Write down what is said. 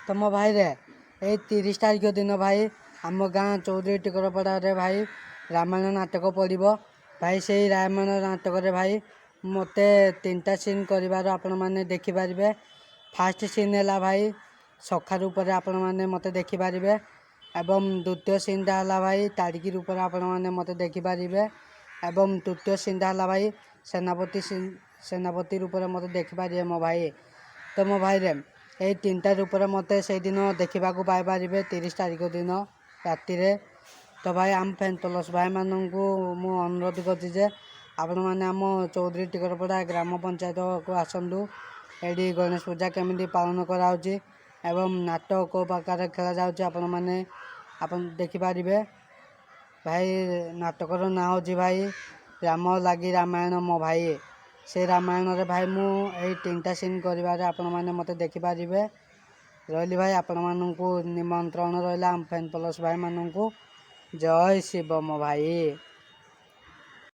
तो मो भाई रे ये 30 तारिख दिन भाई आम गाँ चौधरी टिकरपड़ा भाई रामायण नाटक पड़ो भाई से रामायण नाटक भाई मत 3टा सीन कर आपण मैंने देखिपारे। फास्ट सीन है भाई सखा रूप आपण मैंने मत देखिपारे एवं द्वितीय सीनटा है भाई ताड़िकी रूप आपण मैंने मत देखिपारे एवं तृतीय सीनटा है भाई सेनापति रूप मत देखिपारे मो भाई। तो मो भाई रे ये 3टा रूप मत से दिन देखा पाइपर 30 तारिख दिन राति। तो भाई आम फैन प्लस भाई मानक मु अनुरोध कर आपण मैंने आम चौधरी टिकरपड़ा ग्राम पंचायत को आसतु ये गणेश पूजा केमी पालन कराऊँच एवं नाटक को प्रकार खेला जाऊँच आपण मैंने देखिपारे। भाई नाटकर ना हो भाई राम लगी रामायण मो भाई से रामायण रे भाई मु 3टा सीन कर आपण मैंने मत देखिपारे। रही भाई आपण मानक निमंत्रण रहा आम फैन प्लस भाई मानक जय शिव मो भाई।